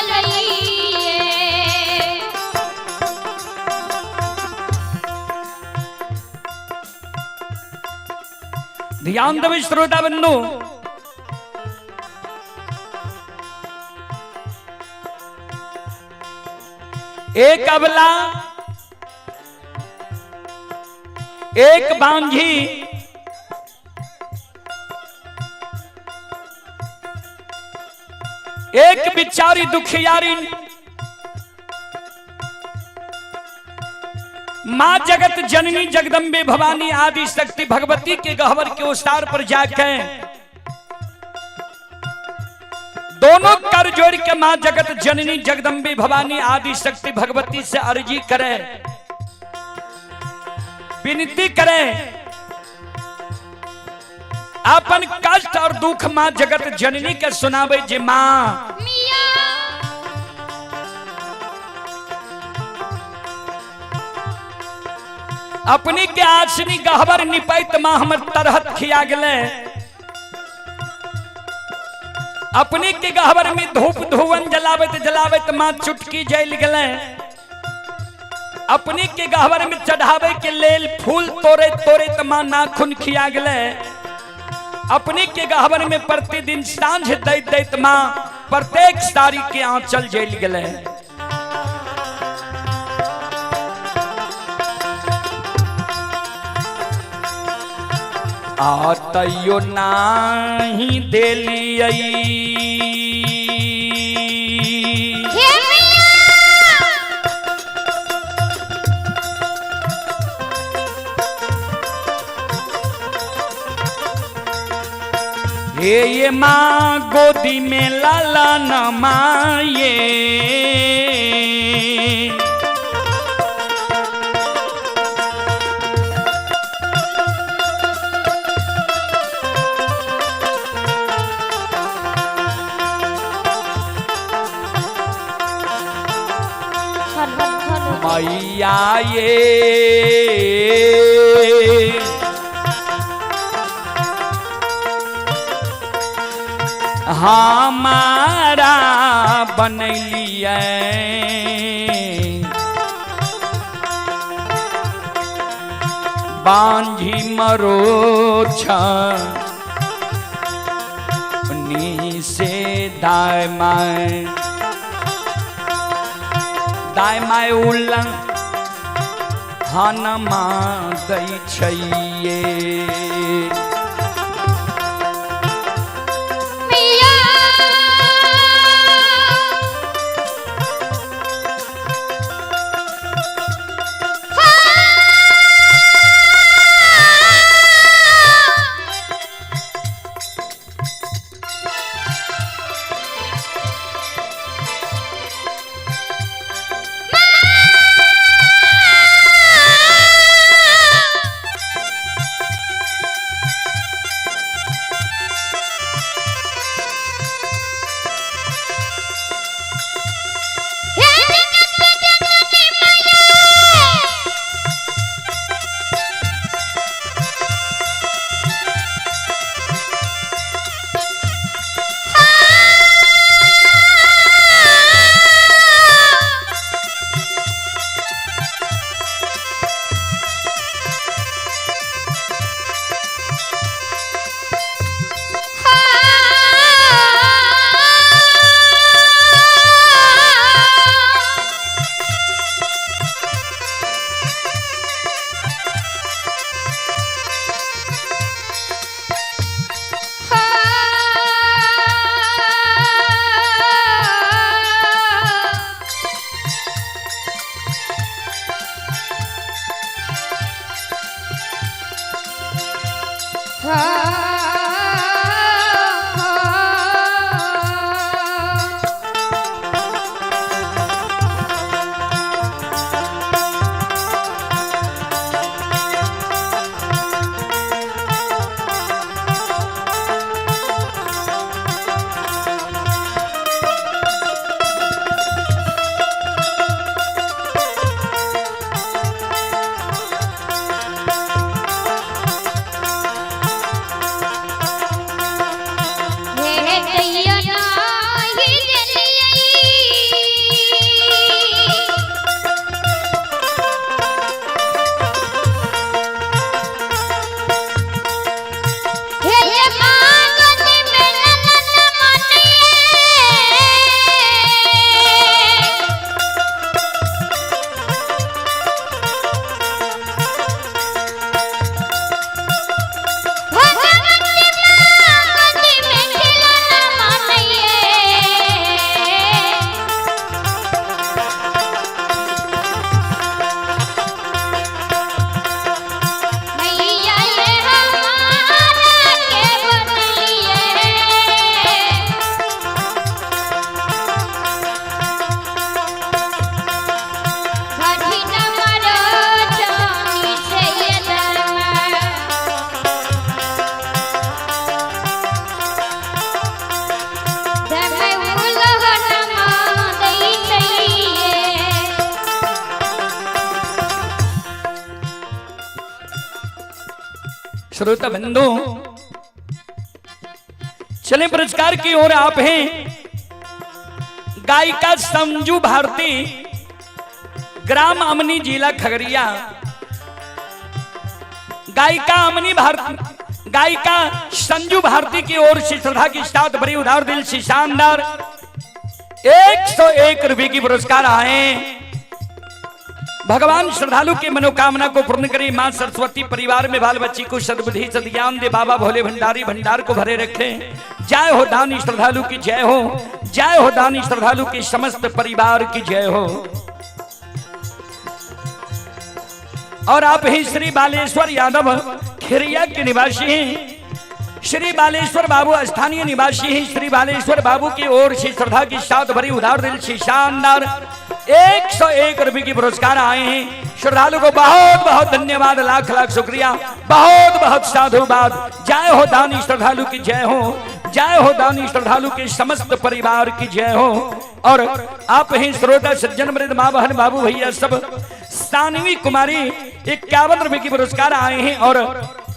चलिए। ध्यान देव श्रोता बंधु, एक अबला एक बांझी एक बिचारी दुखियारी मां जगत जननी जगदम्बे भवानी आदि शक्ति भगवती के गह्वर के ओसार पर जाके दोनों कर जोड़ के मां जगत जननी जगदम्बे भवानी आदि शक्ति भगवती से अर्जी करे, विनती करे, अपन कष्ट और दुख मां जगत जननी के सुनावे। जे मां अपनी के आसनी गहबर निपैत मां हमर तरहत खिया गले, अपनी के गहबर में धूप धुवन जलावत जलावत मां चुटकी जल गले, अपनी के गहबर में चढ़ावे के लेल फूल तोरे तोरे मां नाखून खिया गले, अपनी के गहबर में प्रतिदिन सांझ दैत दैत मां प्रत्येक साड़ी के आंचल जल गले। आतयो नाही देलियई ये माँ गोदी में लाला न माये, मैया ये हमारा बनलिए, बांझी मरोछ नी से दाय माय उल्लंघ हनमा दै छैये। श्रोता बंधु, चले पुरस्कार की ओर। आप हैं गायिका संजू भारती, ग्राम अमनी, जिला खगड़िया। गायिका संजू भारती की ओर से श्रद्धा की साथ बड़ी उदार दिल से शानदार 101 रुपए की पुरस्कार आए। भगवान श्रद्धालु की मनोकामना को पूर्ण करे। मां सरस्वती परिवार में बाल बच्ची को सद्बुद्धि सद्ज्ञान दे। बाबा भोले भंडारी भंडार को भरे रखे। जय हो दानी श्रद्धालु की जय हो। जय हो दानी श्रद्धालु के समस्त परिवार की जय हो। और आप ही श्री बालेश्वर यादव खिरिया के निवासी हैं। श्री बालेश्वर बाबू स्थानीय निवासी हैं। श्री बालेश्वर बाबू की ओर से श्रद्धा की साथ भरी उदार दिल से शानदार 101 रुपए की पुरस्कार आए हैं। श्रद्धालु को बहुत बहुत धन्यवाद, लाख लाख शुक्रिया, बहुत बहुत साधुवाद। जय हो दानी श्रद्धालु की जय हो। जय हो दानी श्रद्धालु के समस्त परिवार की जय हो। और आप ही श्रोता सज्जन मृद मां बहन बाबू भैया सब सानवी कुमारी 51 रुपए की पुरस्कार आए हैं। और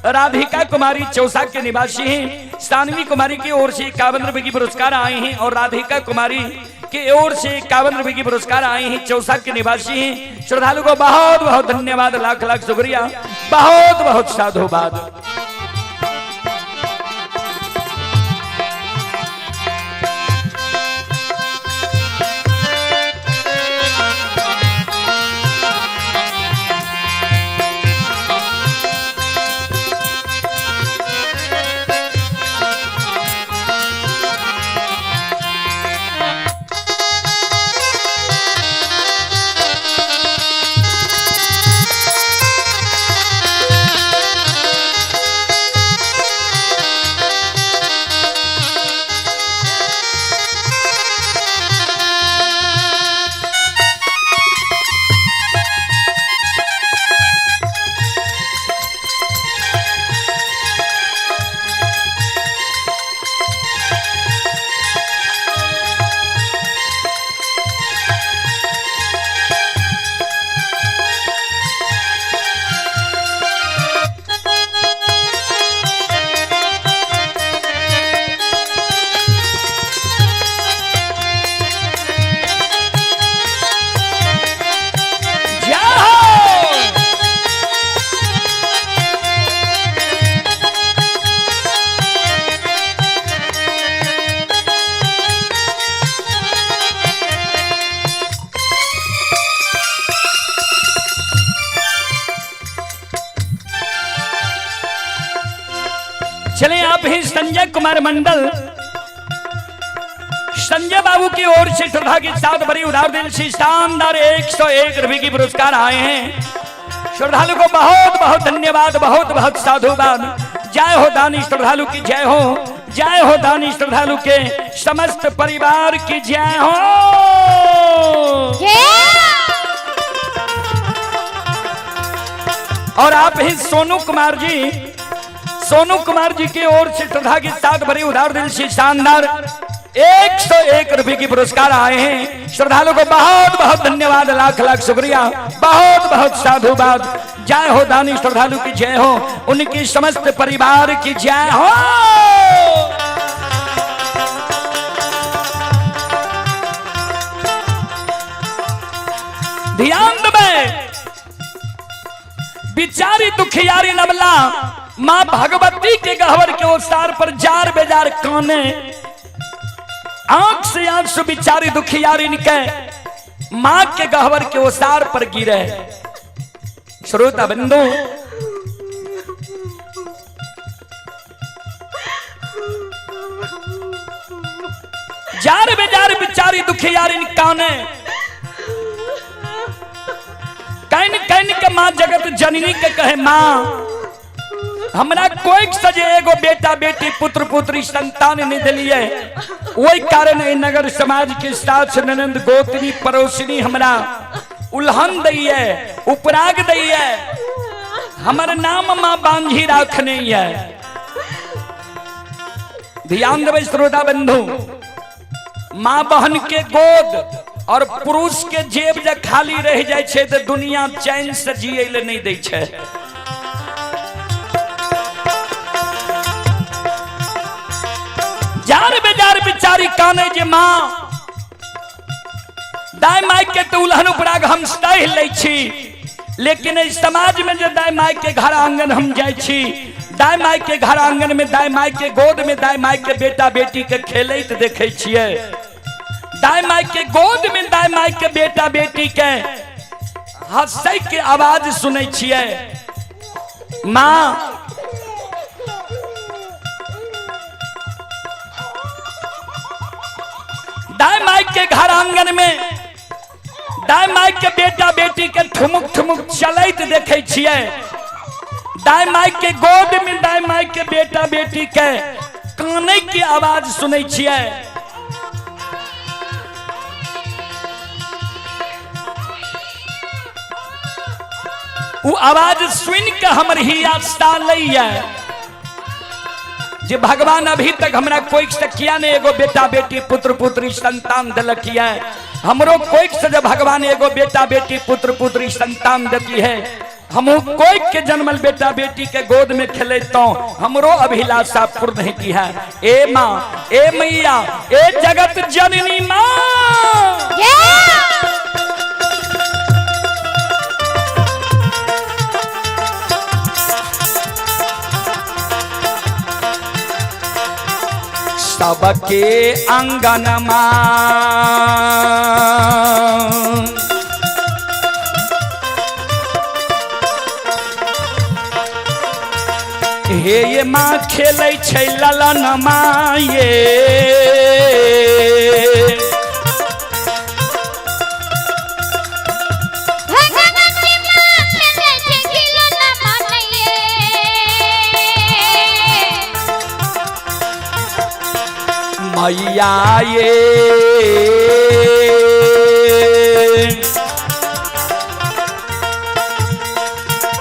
राधिका कुमारी चौसा के निवासी हैं। सानवी कुमारी की ओर से 51 रुपए की पुरस्कार आए हैं। और राधिका कुमारी की ओर से 51 रुपए की पुरस्कार आए हैं। चौसा के निवासी हैं। श्रद्धालु को बहुत बहुत धन्यवाद, लाख लाख शुक्रिया, बहुत बहुत साधुवाद। चले आप ही संजय कुमार मंडल, संजय बाबू की ओर से श्रद्धा के साथ बड़ी उदार दिल से शानदार 101 रुपए की पुरस्कार आए हैं। श्रद्धालु को बहुत बहुत धन्यवाद, बहुत बहुत साधुवाद। जय हो दानी श्रद्धालु की जय हो। जय हो दानी श्रद्धालु के समस्त परिवार की जय हो। और आप ही सोनू कुमार जी की ओर से श्रद्धा के साथ भरी उदार दिल से शानदार 101 रुपए की पुरस्कार आए हैं। श्रद्धालु को बहुत बहुत धन्यवाद, लाख लाख शुक्रिया, बहुत बहुत साधुवाद। जय हो दानी श्रद्धालु की जय हो, उनकी समस्त परिवार की जय हो। ध्यान दे बिचारी दुखियारी नबला मां भगवती के गहवर के ओसार पर जार बेजार काने, आंख से आंसू बिचारी दुखियारी निके मां के गहवर के ओसार पर गिरे। श्रोता बंधु, जार बेजार बिचारी दुखियारी काने, कैन कैन के मां जगत जननी के कहे मां हमरा कोई सजे एगो बेटा बेटी पुत्र पुत्री संतान नहीं दिलिए। वही कारण नगर समाज के साथ ननंद गोतनी पड़ोसनी हमरा उल्हन दैये, उपराग दैये, हमर नाम मां बांझी राखने है। ध्यान देवे श्रोता बंधु, मां बहन के गोद और पुरुष के जेब जब खाली रह जाए छे तो दुनिया चैन से जिये ले नहीं दे छे। पुजारी काने जे माँ दाई माई के तो उल्हन उपराग हम सह ले छी, लेकिन इस समाज में जो दाई माई के घर आंगन हम जाय छी, दाई माई के घर आंगन में दाई माई के गोद में दाई माई के बेटा बेटी के खेलैत देखे छियै, दाई माई के गोद में दाई माई के बेटा बेटी के हंसै के आवाज सुनै छियै। माँ दाई माई के घर आंगन में दाई माई के बेटा बेटी के ठुमुक ठुमुक चलैत देखे छियै, दाई माई के गोद में दाई माई के बेटा बेटी के कानै की आवाज सुनै छियै। वो आवाज सुन के हमर हिया सालैया जे भगवान अभी तक हमरा कोई से किया ने एगो बेटा बेटी पुत्र पुत्री संतान दिलक है, हमरो कोई से जब भगवान एगो बेटा बेटी पुत्र पुत्री संतान देती है, हमू कोई के जन्मल बेटा बेटी के गोद में खेले तो हमरो अभिलाषा पूर्ण की है। ए माँ ए मैया ए जगत जननी माँ, सबके अंगन हे ये माँ खेलै छै ललन माँ ये, मैया ये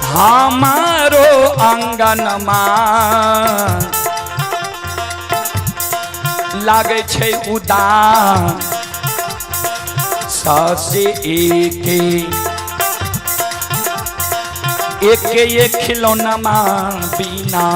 हमारो आंगन लागे छै उदान, से एक खिलौना बिना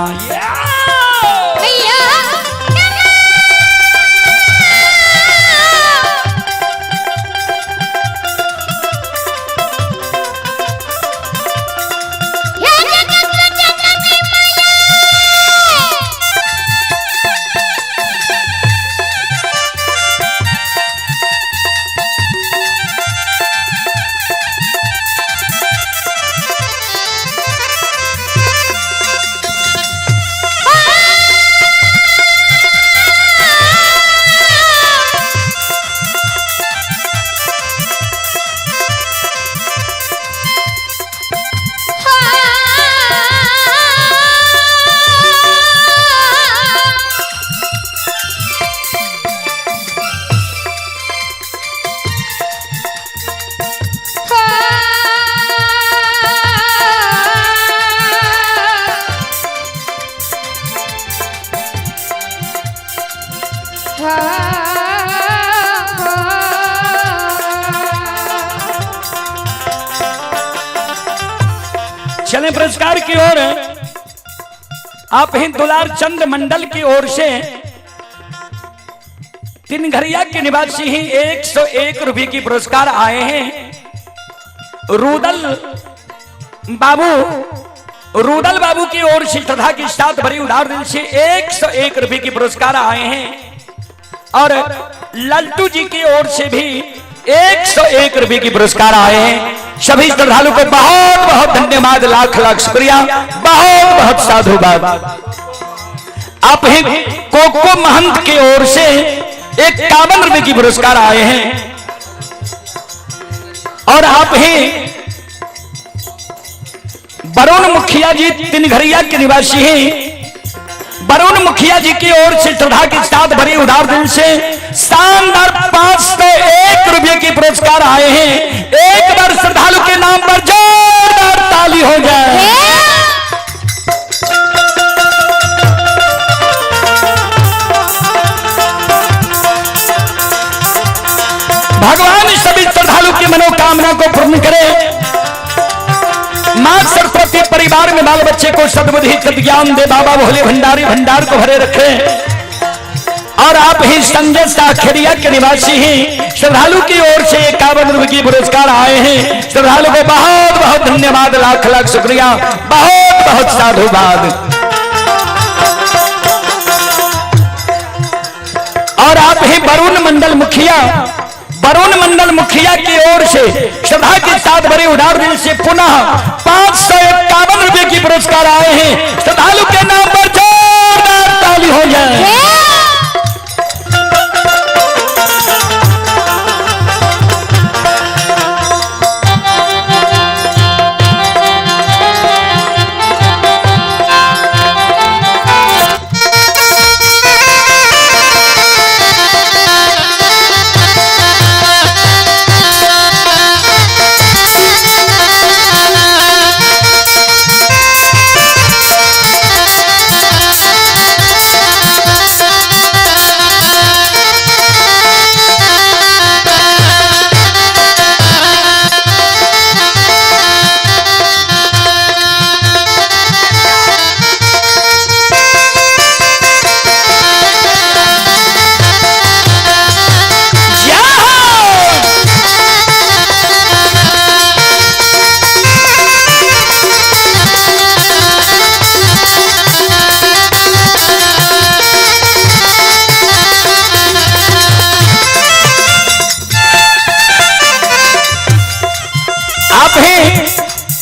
चलें पुरस्कार की ओर। आप हिंद दुलार चंद मंडल की ओर से तिनघरिया के निवासी ही 101 रुपए की पुरस्कार आए हैं। रूदल बाबू की ओर से श्रद्धा के साथ बड़ी उदार दिल से 101 रुपए की पुरस्कार आए हैं और लल्टू जी की ओर से भी 101 रुपए की पुरस्कार आए हैं। सभी श्रद्धालु को बहुत बहुत धन्यवाद, लाख लाख शुक्रिया, बहुत बहुत साधुवाद। आप ही कोको महंत की ओर से 51 रुपए की पुरस्कार आए हैं और आप ही वरुण मुखिया जी तिनघरिया के निवासी हैं, वरुण मुखिया जी की ओर से श्रद्धा के साथ बड़ी उदार दिल से शानदार 501 रुपए की पुरस्कार आए हैं। एक बार श्रद्धालु के नाम पर जोरदार ताली हो जाए। भगवान सभी श्रद्धालु की मनोकामना को पूर्ण करे। मां सरस्वती परिवार में बाल बच्चे को सद्बुद्धि सद्ज्ञान दे। बाबा भोले भंडारी भंडार को भरे रखे और आप ही संजय साखरिया के निवासी हैं। श्रद्धालु की ओर से 51 रुपए की पुरस्कार आए हैं। श्रद्धालु को बहुत बहुत धन्यवाद, लाख लाख शुक्रिया, बहुत बहुत साधुवाद। और आप ही वरुण मंडल मुखिया, वरुण मंडल मुखिया की ओर से श्रद्धा के साथ बड़े उदार दिल से पुनः 551 रुपए की पुरस्कार आए हैं। श्रद्धालु के नाम पर जोरदार ताली हो जाए।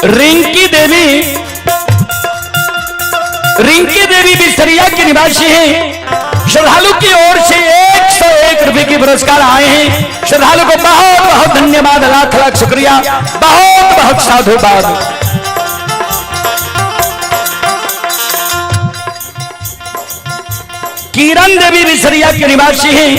रिंकी देवी बिसरिया की निवासी हैं। श्रद्धालु की ओर से 101 रुपए की पुरस्कार आए हैं। श्रद्धालु को बहुत बहुत धन्यवाद, लाख लाख शुक्रिया, बहुत बहुत साधुवाद। किरण देवी बिसरिया के निवासी हैं।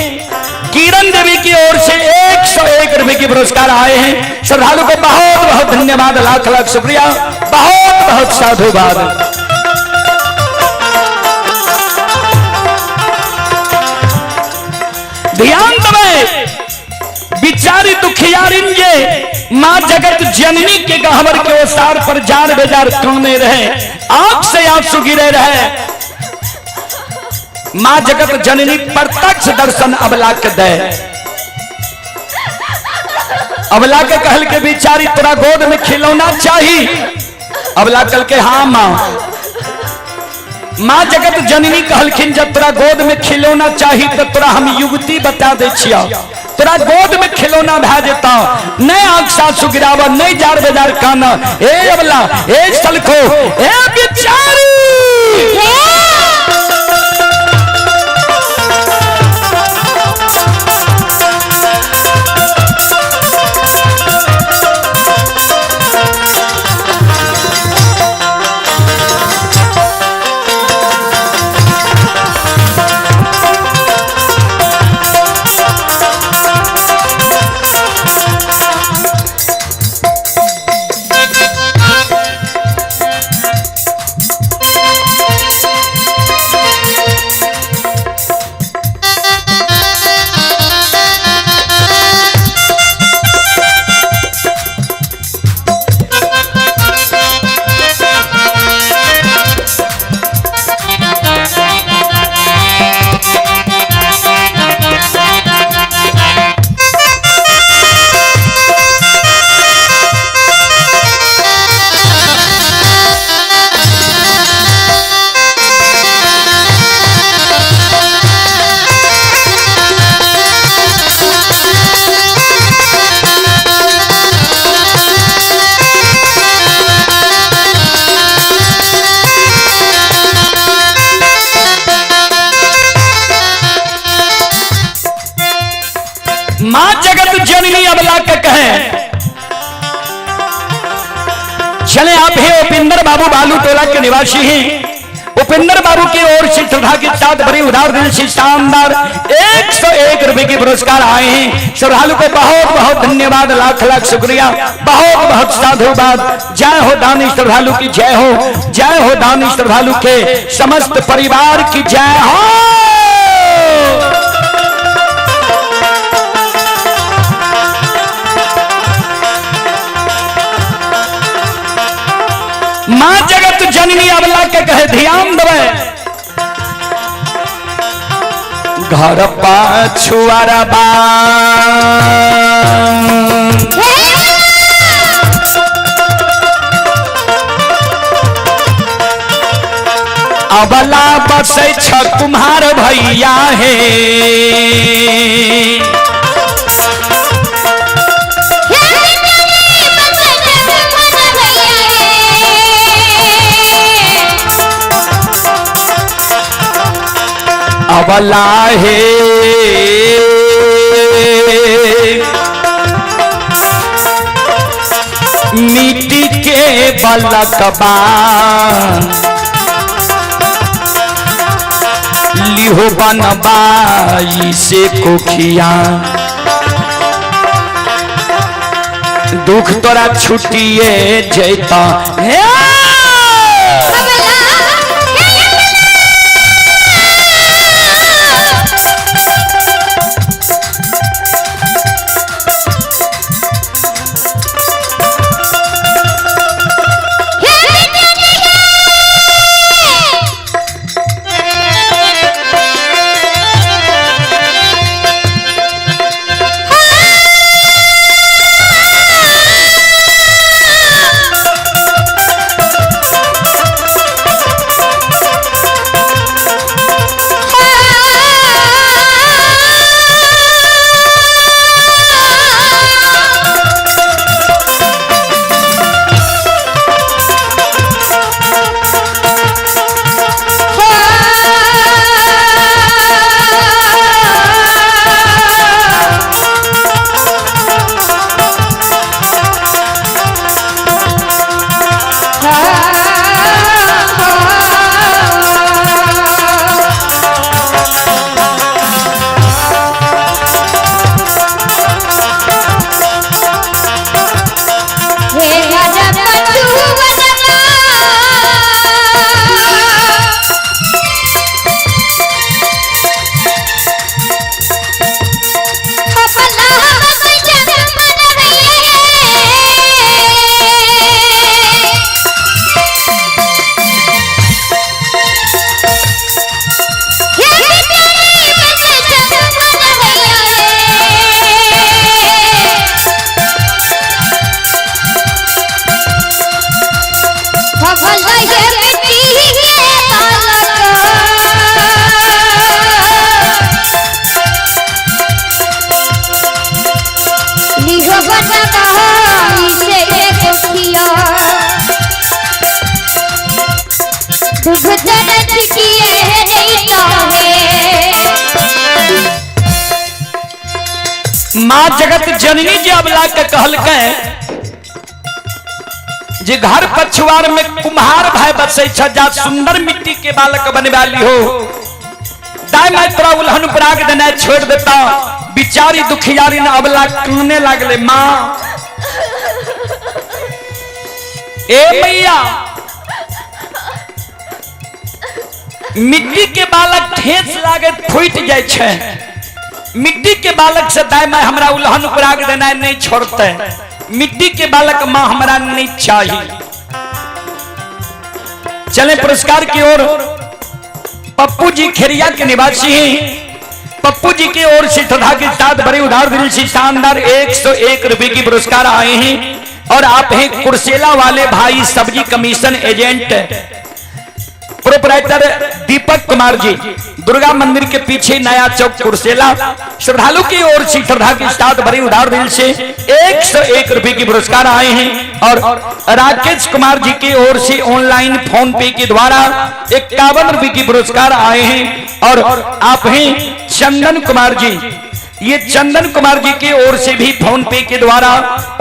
किरण देवी की ओर से 101 रुपए की पुरस्कार आए हैं। श्रद्धालु को बहुत बहुत धन्यवाद, लाख लाख शुक्रिया, बहुत बहुत साधुवाद। ध्यान दबे बिचारी दुखियारिन ये मां जगत जननी के गहवर के ओसार पर जार बेजार काने रहे, आंख से आंसू गिरे रहे। मां जगत जननी प्रत्यक्ष दर्शन अबला के दे। अबला के कहल के बिचारी तोरा गोद में खिलौना चाहिए। अबला कल के हाँ मां। मां जगत जननी कहलखिन जब तोरा गोद में खिलौना चाहिए तो तोरा हम युवती बता दे छिया, तोरा गोद में खिलौना भा देता, नहीं आंख सासू गिरावा, नहीं जार बेजार काना। ए अबला, ए सलखो, ए बिचारी, मां जगत जननी अबला के कहे चले। आप हैं उपेंद्र बाबू बालू टोला के निवासी हैं। उपेंद्र बाबू की ओर से श्रद्धा के साथ बड़ी उदार दिल से शानदार 101 रुपए के पुरस्कार आए हैं। श्रद्धालु को बहुत बहुत धन्यवाद, लाख लाख शुक्रिया, बहुत बहुत साधुवाद। जय हो दानी श्रद्धालु की जय हो, जय हो दानी श्रद्धालु के समस्त परिवार की जय हो। मां जगत जननी अबला के कहे ध्यान दबे, घर पछुआरबा अबला बसे छ कुम्हार भैया हे अबला हे मिट्टी के बलकबा लिहो बनबाई से कोखिया दुख तोरा छुटिए जैता माँ जगत जननी जी अबला के कहल जे घर पछुआर में कुम्हार भाई बसे जा सुंदर मिट्टी के बालक बने वाली हो दाई मैं तोरा उल्हन पराग देना छोड़ देता बिचारी दुखियारी ने अबला कहने लगले माँ ए मैया मिट्टी के बालक ठेस लागे फूट जाए छे मिट्टी के बालक से दाई मैं हमरा उल्हन पराग देना नहीं छोड़ते मिट्टी के बालक माँ हमारा नहीं चाहिए। चले पुरस्कार की ओर पप्पू जी खेरिया के निवासी हैं पप्पू जी की ओर से श्रद्धा के साथ बड़े उधार दिल से शानदार 101 रुपए की पुरस्कार आए हैं और आप हैं कुर्सेला वाले भाई सब्जी commission agent proprietor Deepak Kumar ji Durga मंदिर के पीछे नया चौक कुर्सेला श्रद्धालु की ओर से श्रद्धा के साथ बड़े उधार दिल से 101 रुपए की पुरस्कार आए हैं और राकेश कुमार जी की ओर से ऑनलाइन फोन पे के द्वारा 51 रुपए की पुरस्कार आए हैं और आप हैं चंदन कुमार जी ये चंदन कुमार जी की ओर से भी फोन पे के द्वारा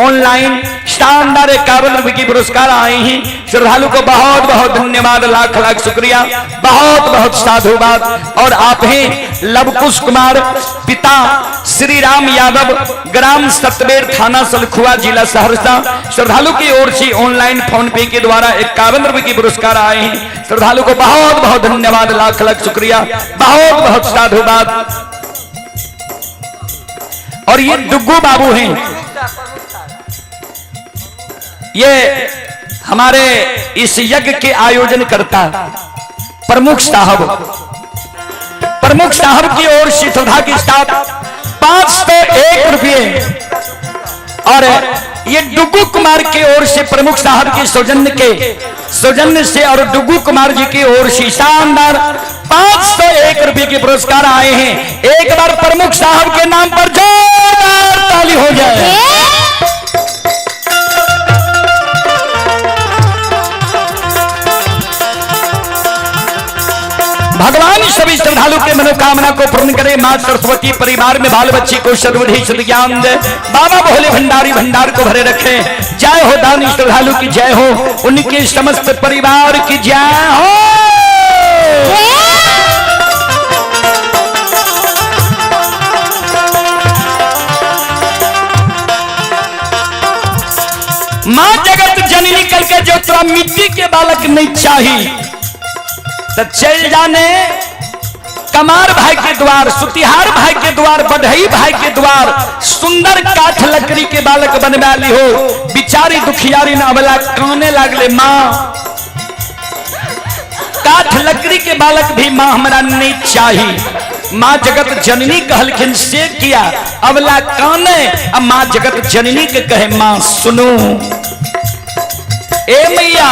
ऑनलाइन शानदार 51 रुपए की पुरस्कार आए हैं। श्रद्धालु को बहुत बहुत धन्यवाद लाख लाख शुक्रिया बहुत बहुत साधुवाद। और आप हैं लवकुश कुमार पिता श्री राम यादव ग्राम सतबेर थाना सलखुआ जिला सहरसा श्रद्धालु की ओर से ऑनलाइन फोन पे के द्वारा 51 रुपए की पुरस्कार आए हैं। श्रद्धालु को बहुत बहुत धन्यवाद लाख लाख शुक्रिया बहुत बहुत साधुवाद। और ये डुग्गू बाबू हैं ये हमारे इस यज्ञ के आयोजन करता प्रमुख साहब प्रमुख साहब की ओर से श्रद्धा के साथ 501 रुपये और ये डुगू कुमार की ओर से प्रमुख साहब के सौजन्य से और डुगू कुमार जी की ओर से शानदार 501 रुपये के पुरस्कार आए हैं। एक बार प्रमुख साहब के नाम पर जोरदार ताली हो जाए। भगवान सभी श्रद्धालु के मनोकामना को पूर्ण करे। मां सरस्वती परिवार में बाल बच्ची को सद्बुद्धि सद्ज्ञान दे। बाबा भोले भंडारी भंडार को भरे रखे। जय हो दानी श्रद्धालु की जय हो, उनके समस्त परिवार की जय हो। मां जगत जननी करके जो तोरा मिट्टी के बालक नहीं चाहिए तो चल जाने कमार भाई के द्वार, सुतिहार भाई के द्वार, बढ़ई भाई के द्वार सुंदर काठ लकड़ी के बालक बनवा ली हो। बिचारी दुखियारी ना अबला काने लागले माँ काठ लकड़ी के बालक भी माँ हमारा नहीं चाहिए। माँ जगत जननी कहलखिन से किया अबला काने। अब माँ जगत जननी के कहे माँ सुनो ए मैया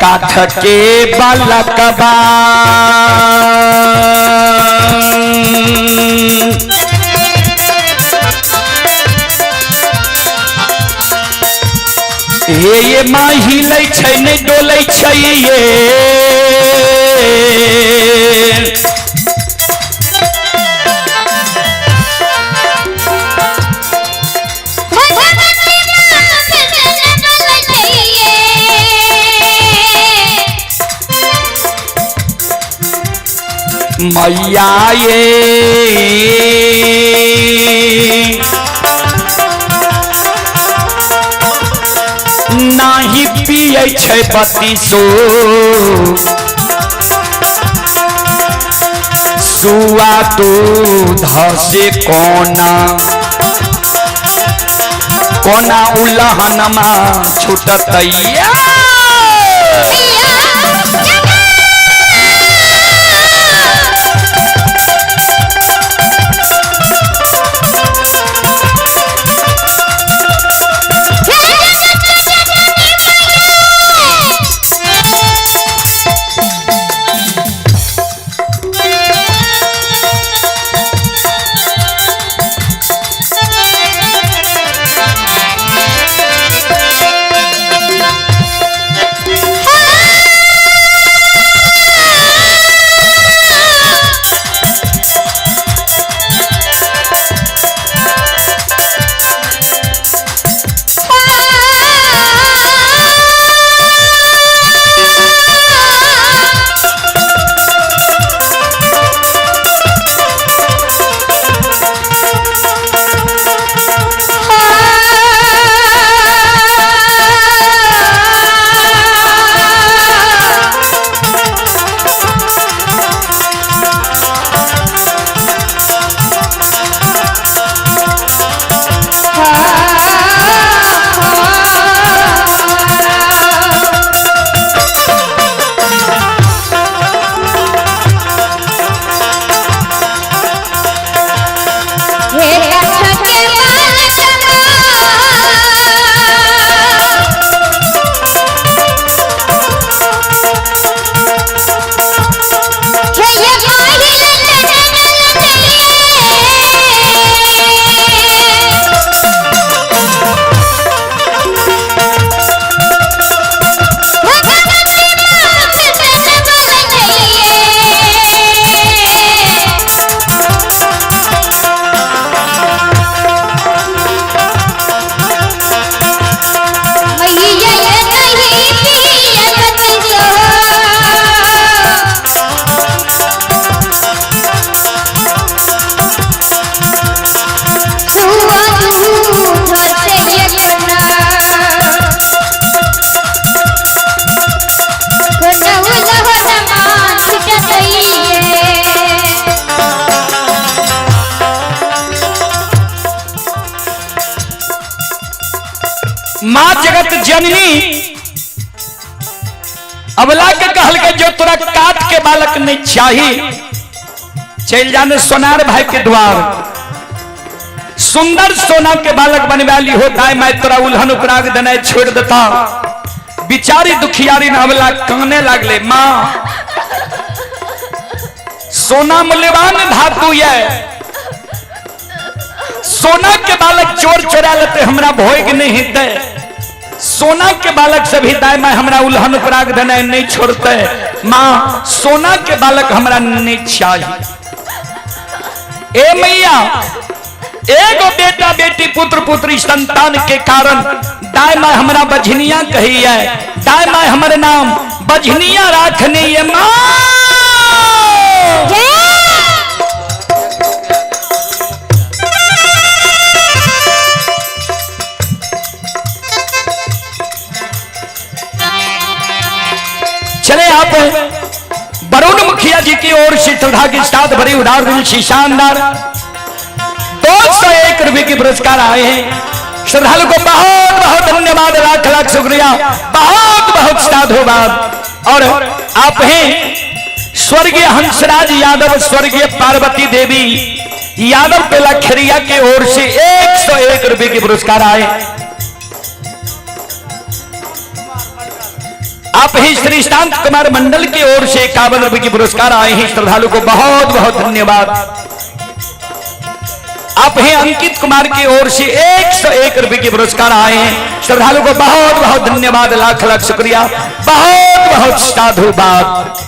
काठ के बालक बा ये माँ हिलै छै नहीं डोलै छै ये मैया ये नाही पिए छै बत्तीसो सुआ दूध से कोना कोना उलहनमा छूटतैया मां जगत जननी अबला के कहल के जो तोरा काट के बालक नहीं चाहिए, चल जाने सोनार भाई के द्वार, सुंदर सोना के बालक बनवा ली होता है, मैं तोरा उल्हन उपराग देना छोड़ देता। बिचारी दुखियारी नावला कहने लगले, माँ सोना मूल्यवान धातु है, सोना के बालक चोर चोरा लेते हमरा भोग नहीं दे, सोना के बालक से भी दाय मैं हमरा उल्हन उपराग देना नहीं छोड़ते। माँ सोना के बालक हमरा नहीं चाहिए। ए मैया एगो बेटा बेटी पुत्र पुत्री संतान के कारण दाय माँ हमरा बझनिया कही है, दाय माँ हमारे नाम बझनिया राखनी है। माँ चले आप वरुण मुखिया जी की ओर से श्रद्धा के साथ बड़ी उदार दिल से शानदार 201 रुपए के पुरस्कार आए हैं। श्रद्धालु को बहुत बहुत धन्यवाद, लाख लाख शुक्रिया, बहुत बहुत साधुवाद। और आप हैं स्वर्गीय हंसराज यादव, स्वर्गीय पार्वती देवी यादव पेला खरिया के ओर से 101 रुपए के पुरस्कार आए। आप ही श्री शांत कुमार मंडल की ओर से 51 रुपए के पुरस्कार आए हैं। श्रद्धालु को बहुत बहुत धन्यवाद। आप हैं अंकित कुमार की ओर से 101 रुपए के पुरस्कार आए हैं। श्रद्धालु को बहुत बहुत धन्यवाद, लाख लाख शुक्रिया, बहुत बहुत साधुवाद।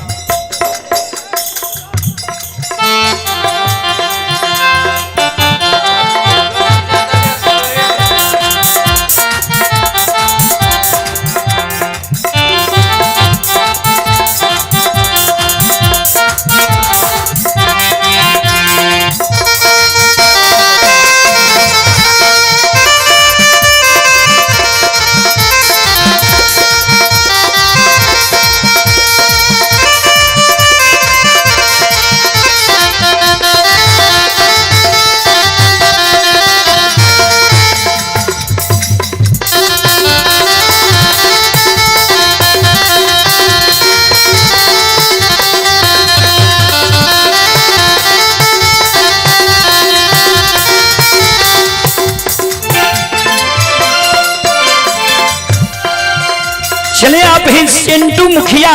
चले आप ही चिंटू मुखिया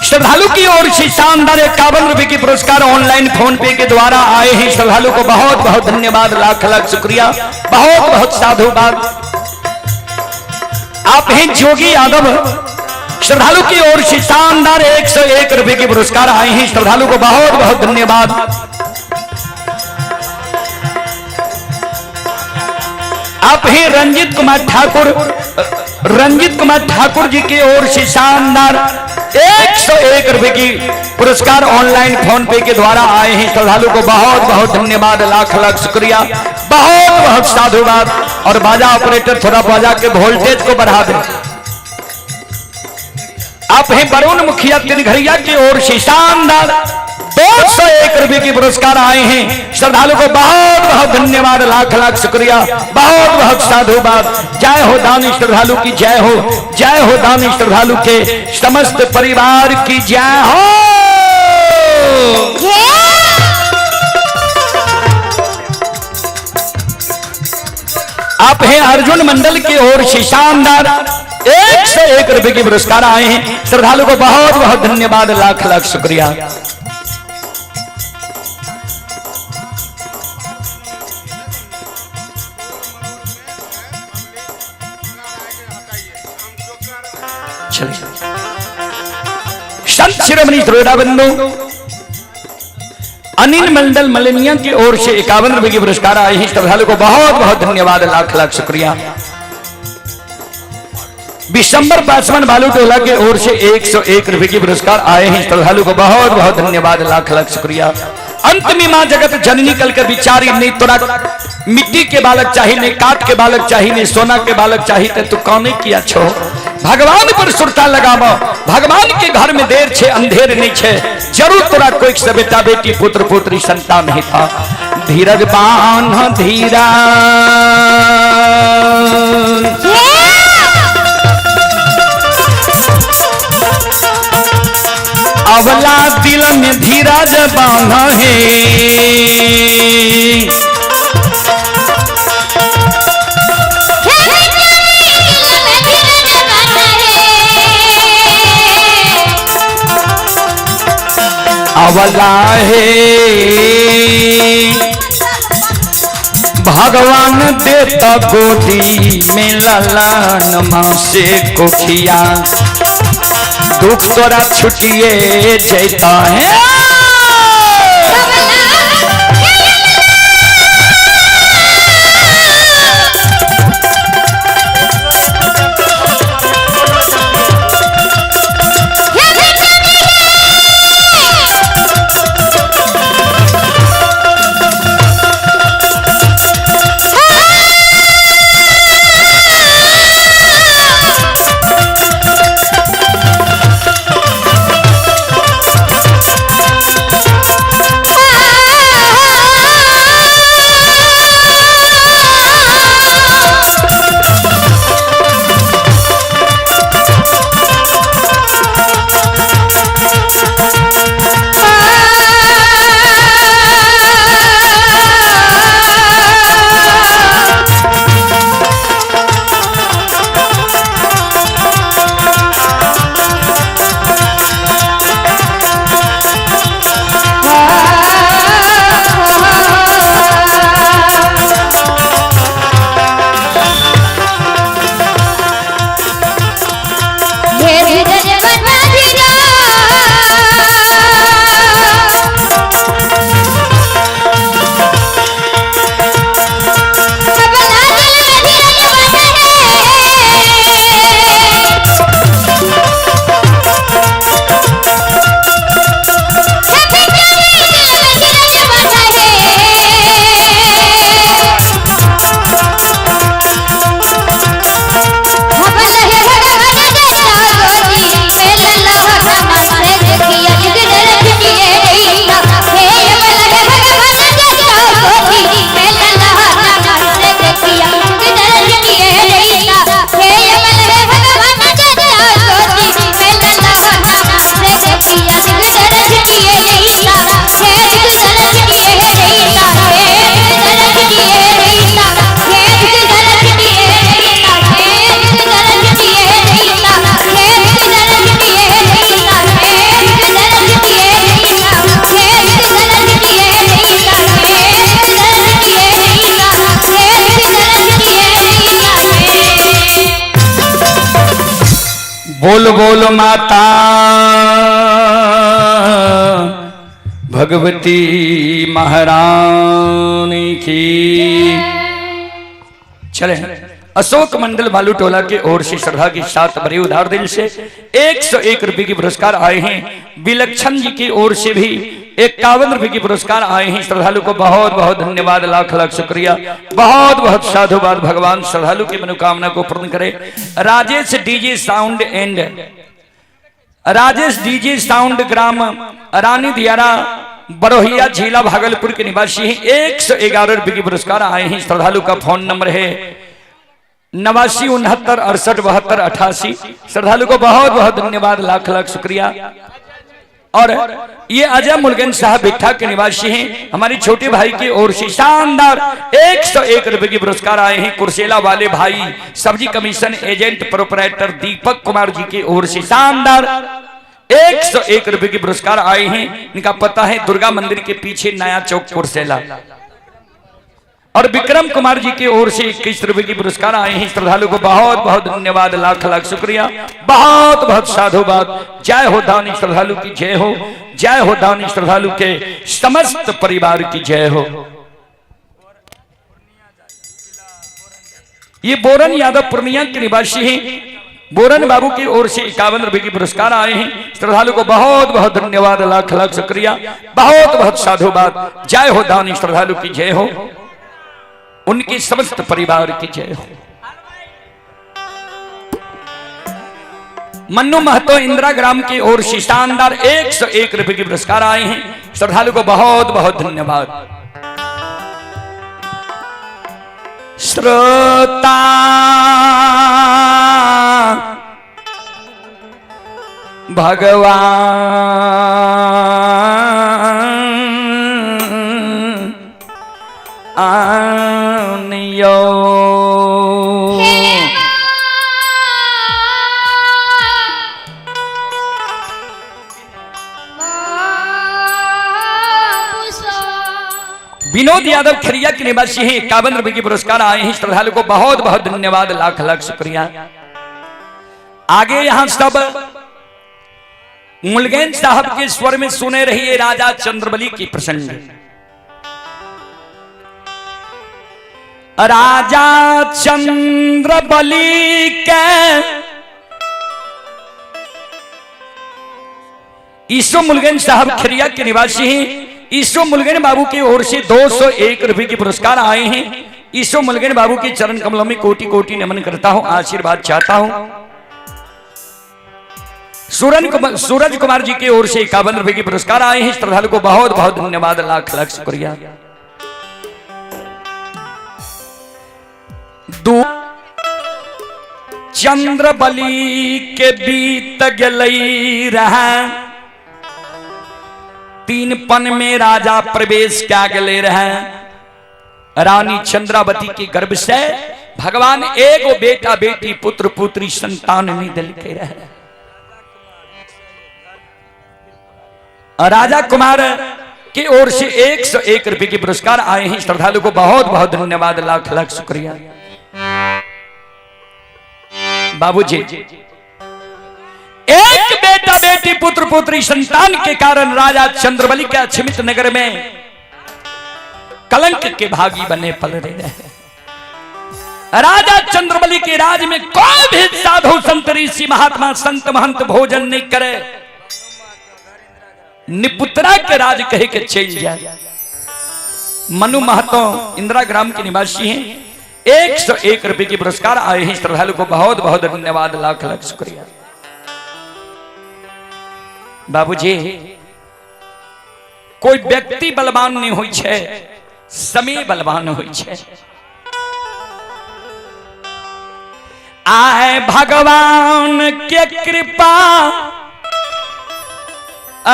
श्रद्धालु की ओर से शानदार 51 रुपए के पुरस्कार ऑनलाइन फोन पे के द्वारा आए हैं। श्रद्धालु को बहुत बहुत धन्यवाद, लाख लाख शुक्रिया, बहुत बहुत साधुवाद। आप हैं जोगी यादव, श्रद्धालु की ओर से शानदार 101 रुपए के पुरस्कार आए हैं। श्रद्धालु को बहुत बहुत धन्यवाद। आप हैं रंजित कुमार ठाकुर जी की ओर से शानदार 101 रुपए की पुरस्कार ऑनलाइन फोन पे के द्वारा आए हैं। श्रद्धालु को बहुत बहुत धन्यवाद, लाख लाख शुक्रिया, बहुत बहुत साधुवाद। और बाजा ऑपरेटर थोड़ा बाजा के वोल्टेज को बढ़ा दें। आप हैं वरुण मुखिया तिनघरिया की ओर से शानदार 201 रुपए के पुरस्कार आए हैं। श्रद्धालु को बहुत बहुत धन्यवाद, लाख लाख शुक्रिया, बहुत बहुत साधुवाद। जय हो दानी श्रद्धालु की जय हो, जय हो दानी श्रद्धालु के समस्त परिवार की जय हो। आप हैं अर्जुन मंडल की ओर से शानदार 101 रुपए के पुरस्कार आए हैं। श्रद्धालु को बहुत बहुत धन्यवाद, लाख लाख शुक्रिया। संत शिरोमणि श्रोताबंधु अनिल मंडल मलेनिया की ओर से 51 रुपए के पुरस्कार आए हैं। श्रद्धालु को बहुत बहुत धन्यवाद, लाख लाख शुक्रिया। विशंबर पासवान बालू टोला के ओर से 101 रुपए के पुरस्कार आए हैं। श्रद्धालु को बहुत बहुत धन्यवाद, लाख लाख शुक्रिया। अंत में मां जगत जननी कल के बिचारी, नहीं तोरा मिट्टी के बालक चाहिए, नहीं काट के बालक चाहिए, नहीं सोना के बालक चाहिए, तू कौने किया छो। भगवान पर सुरता लगाबो, भगवान के घर में देर छे अंधेर नहीं छे। जरूर तोरा कोई से बेटा बेटी पुत्र पुत्री संतान नहीं था। धीरज बांध धीरा अवला दिल में धीरज बांधा है अवला है भगवान देता गोदी में ललन माँ से कोखिया दुख तोरा छुटिए जैता है बोल बोल माता भगवती महारानी की। चले अशोक मंडल बालू टोला के ओर से श्रद्धा के साथ बड़े उदार दिल से 101 रुपए की पुरस्कार आए हैं। विलक्षण जी की ओर से भी 51 रुपए की पुरस्कार आए हैं। श्रद्धालु को बहुत बहुत धन्यवाद, लाख लाख शुक्रिया, बहुत बहुत साधुवाद। भगवान श्रद्धालु की मनोकामना को पूर्ण करे। राजेश डीजे साउंड ग्राम रानी दियारा बरोहिया जिला भागलपुर के निवासी हैं। 111 रुपए की पुरस्कार आए हैं। श्रद्धालु का फोन नंबर है 8969687288। श्रद्धालु को बहुत बहुत धन्यवाद, लाख लाख शुक्रिया। और ये अजय मुलगन साहब बिठा के निवासी हैं। हमारे छोटे भाई की ओर से शानदार 101 रुपए की पुरस्कार आए हैं। कुर्सेला वाले भाई सब्जी commission agent proprietor Deepak Kumar ji की ओर से शानदार 101 रुपए की पुरस्कार आए हैं। इनका पता है दुर्गा मंदिर के पीछे नया चौक कुर्सेला। और विक्रम कुमार जी की ओर से 21 रुपए की पुरस्कार आए हैं। श्रद्धालु को बहुत बहुत धन्यवाद, लाख लाख शुक्रिया, बहुत बहुत साधुवाद। जय हो दानी श्रद्धालु की जय हो, जय हो दानी श्रद्धालु के समस्त परिवार की जय हो। ये बोरन यादव पूर्णिया के निवासी हैं। बोरन बाबू की ओर से 51 रुपए की पुरस्कार आए हैं। श्रद्धालु को बहुत बहुत धन्यवाद, लाख लाख शुक्रिया, बहुत बहुत साधुवाद। जय हो दानी श्रद्धालु की जय हो, उनके समस्त परिवार की जय हो। मन्नू महतो इंदिरा ग्राम की ओर से शानदार 101 रुपए की पुरस्कार आए हैं। श्रद्धालु को बहुत बहुत धन्यवाद। श्रोता भगवान आनियो विनोद यादव खरिया के निवासी हैं। 51 रुपए की पुरस्कार आए हैं। श्रद्धालु को बहुत बहुत धन्यवाद, लाख लाख शुक्रिया। आगे यहां सब मुलगैन साहब के स्वर में सुने रहिए राजा चंद्रबली की प्रसंग। राजा चंद्रबली के ईसो मुलगैन साहब खरिया के निवासी हैं। ईसो मुलगैन बाबू की ओर से 201 रुपए की पुरस्कार आए हैं। ईसो मुलगैन बाबू के चरण कमलों में कोटि कोटि नमन करता हूं, आशीर्वाद चाहता हूं। सूरज कुमार जी की ओर से 51 रुपए की पुरस्कार आए हैं। श्रद्धालु को बहुत बहुत धन्यवाद, लाख लाख शुक्रिया। चंद्रबली के बीत गलई रहा 3 पन में राजा प्रवेश क्या गले रहे। रानी चंद्रावती के गर्भ से भगवान एगो बेटा बेटी पुत्र पुत्री संतान निदल के रहे। राजा कुमार की ओर से 101 रुपए की पुरस्कार आए हैं। श्रद्धालु को बहुत बहुत धन्यवाद, लाख लाख शुक्रिया। बाबूजी, एक बेटा बेटी पुत्र पुत्री संतान के कारण राजा चंद्रबली के अक्षमित नगर में कलंक के भागी बने पल रहे। राजा चंद्रबली के राज में कोई भी साधु संत ऋषि महात्मा संत महंत भोजन नहीं करे, निपुत्रा के राज कहे के चल जाए। मनु महतो इंदिरा ग्राम के निवासी हैं। 101 रुपए की पुरस्कार आए हैं। श्रद्धालु को बहुत बहुत धन्यवाद, लाख लाख शुक्रिया। बाबूजी, कोई व्यक्ति बलवान नहीं हुई छे, समय बलवान हुई छे। आए भगवान के कृपा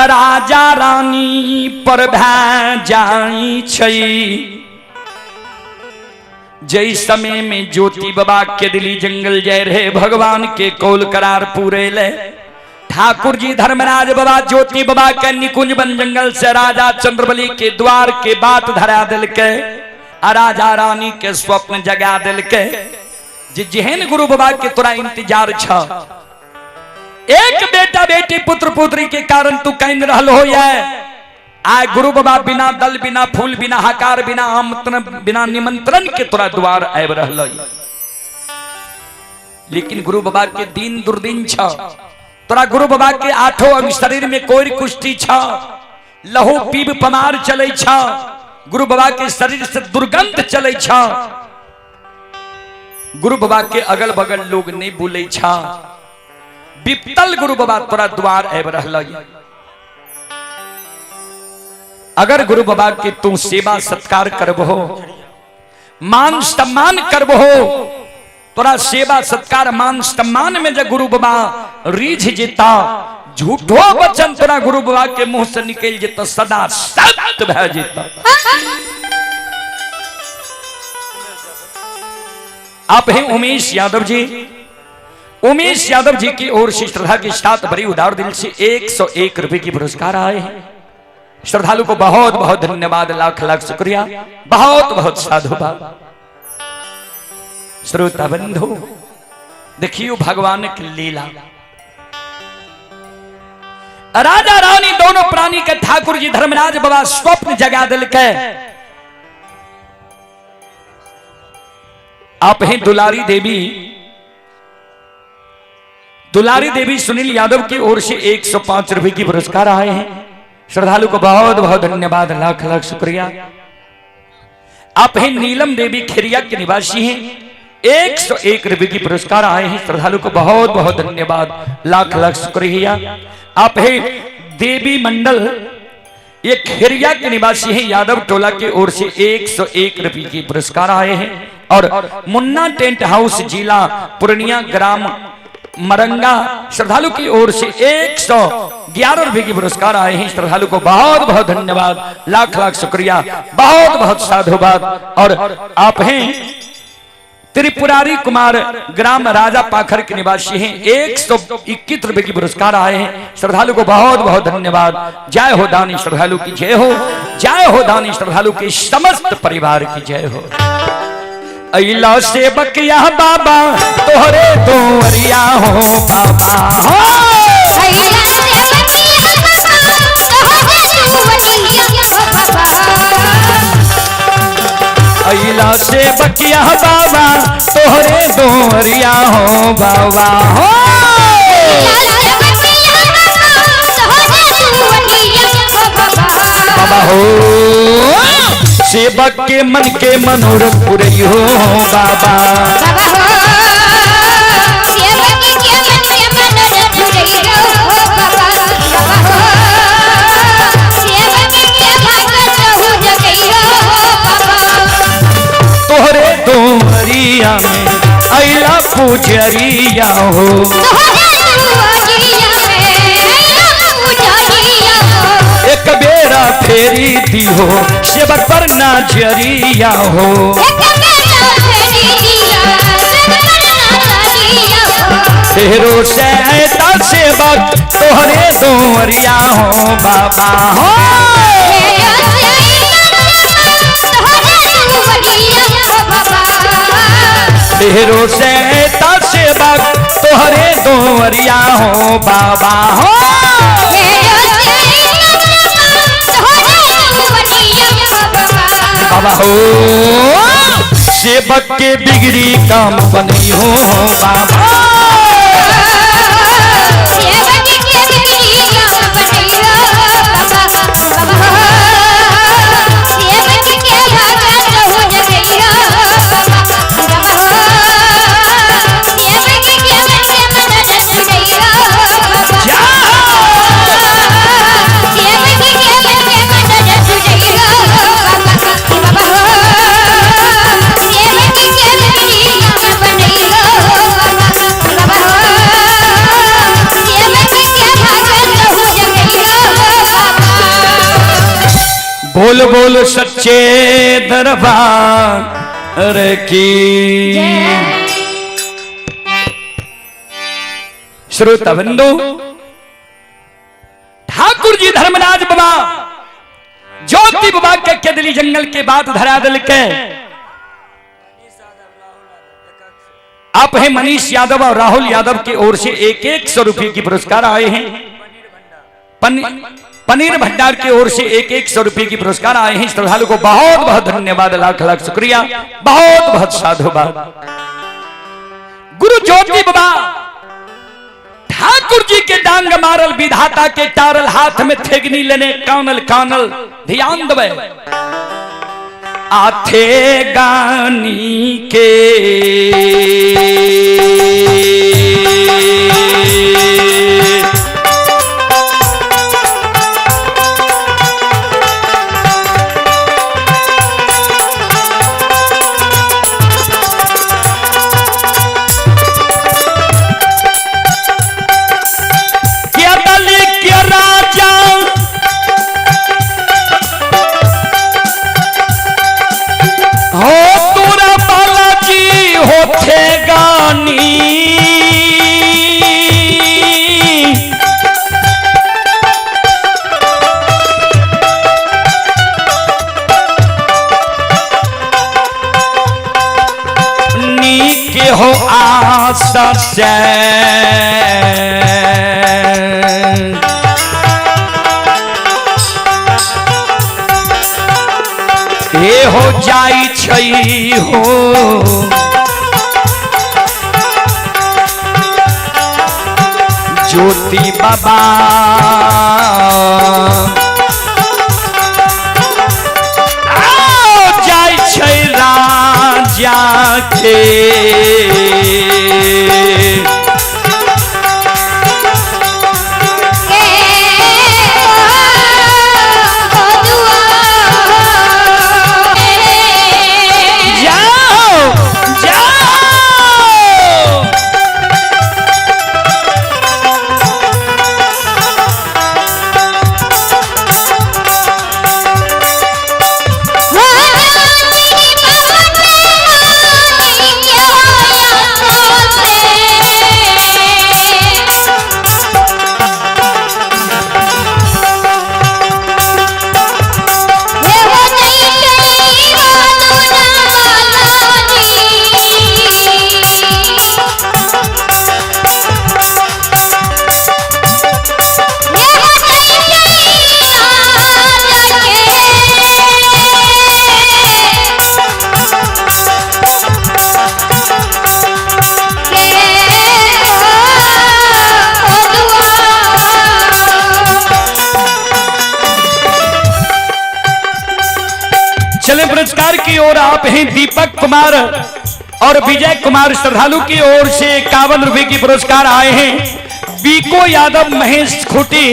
राजा रानी पर भै जाई छई। जय समय में ज्योति बाबा के दिली जंगल जय रहे भगवान के कौल करार पूरे ले। ठाकुर जी धर्मराज बाबा ज्योति बाबा के निकुंज बन जंगल से राजा चंद्रबली के द्वार के बात धरा दिल के राजा रानी के स्वप्न जगा दिल के। जेहन गुरु बाबा के तोरा इंतजार छ, एक बेटा बेटी पुत्र पुत्री के कारण तू कह रहल हो या आय गुरु बाबा बिना दल बिना फूल बिना हकार बिना आमंत्रण बिना निमंत्रण के तोरा द्वार आब रहल। लेकिन गुरु बाबा के दिन दुर्दिन छ। तोरा गुरु बाबा के 8 अंग शरीर में कोई कुष्ठी छ, लहू पीब पमार चले छ। गुरु बाबा के शरीर से दुर्गंध चले छ। गुरु बाबा के अगल बगल लोग नहीं बोले छ। विपतल गुरु बाबा तोरा द्वार आब रहल। अगर गुरु बाबा के तू सेवा सत्कार करबहो, मान सम्मान करबहो, तोरा सेवा सत्कार मान सम्मान में जब गुरु बाबा रीझ जेता, झूठो वचन तोरा गुरु बाबा के मुंह से निकल जेता, सदा सत्य भै जेता। आप हैं उमेश यादव जी। उमेश यादव जी की ओर से श्रद्धा के साथ बड़ी उदार दिल से 101 रुपए की पुरस्कार आए हैं। श्रद्धालु को बहुत बहुत धन्यवाद, लाख लाख शुक्रिया, बहुत बहुत साधुवाद। श्रोता बंधु, देखियो भगवान की लीला। राजा रानी दोनों प्राणी के ठाकुर जी धर्मराज बाबा स्वप्न जगा दिल के। आप हैं दुलारी देवी। दुलारी देवी सुनील यादव की ओर से 105 रुपए की पुरस्कार आए हैं। श्रद्धालु को बहुत बहुत धन्यवाद, लाख लाख शुक्रिया। आप हैं नीलम देवी खिरिया के निवासी हैं। 101 रुपए की पुरस्कार आए हैं। श्रद्धालु को बहुत बहुत धन्यवाद, लाख लाख शुक्रिया। आप हैं देवी मंडल, ये खिरिया के निवासी हैं। यादव टोला की ओर से 101 रुपए की पुरस्कार आए हैं। और मुन्ना टेंट हाउस जिला पूर्णिया ग्राम मरंगा श्रद्धालु की ओर से 111 रुपए की पुरस्कार आए हैं। श्रद्धालु को बहुत बहुत धन्यवाद, लाख लाख शुक्रिया, बहुत बहुत साधुवाद। और आप हैं त्रिपुरारी कुमार, ग्राम राजा पाखर के निवासी हैं। 121 रुपए की पुरस्कार आए हैं। श्रद्धालु को बहुत बहुत धन्यवाद। जय हो दानी श्रद्धालु की जय हो, जय हो दानी श्रद्धालु के समस्त परिवार की जय हो। अइला से बकिया बाबा तोहरे दोरिया हो बाबा हो। अइला से बकिया बाबा तोहरे दोरिया हो बाबा हो। बाबा हो सेवक के मन के मनोरथ पूरे हो बाबा। तोहरे दोहरिया में अइला पूजरिया हो। एक बेरा फेरी दी हो सेवक पर नजरिया हो। तेरो सहता सेवक तोहरे दोरिया हो बाबा हो। तेरो सहता सेवक तोहरे दोरिया हो बाबा हो। बाबा हो सेवक के बिगड़ी काम बनी हो बाबा। बोल बोल सच्चे दरबार की। श्रोता बंधु, ठाकुर जी धर्मराज बाबा ज्योति बाबा के केदली जंगल के बाद धरा दल के आप हैं मनीष यादव और राहुल यादव की ओर से 100 रुपए की पुरस्कार आए हैं। पनीर भंडार की ओर से 100 रुपए की पुरस्कार आए हैं। श्रद्धालु को बहुत बहुत धन्यवाद, लाख लाख शुक्रिया, बहुत बहुत साधुवाद। गुरु ज्योति बाबा ठाकुर जी के डांग मारल विधाता के टारल हाथ में थेगनी लेने कानल कानल ध्यान दबे आथे गानी के हो आशा से ये हो जाई छई हो ज्योति बाबा जाई छई राजा के की ओर आप हैं दीपक कुमार और विजय कुमार श्रद्धालु की ओर से 51 रुपए की पुरस्कार आए हैं। बीको यादव महेश खुटी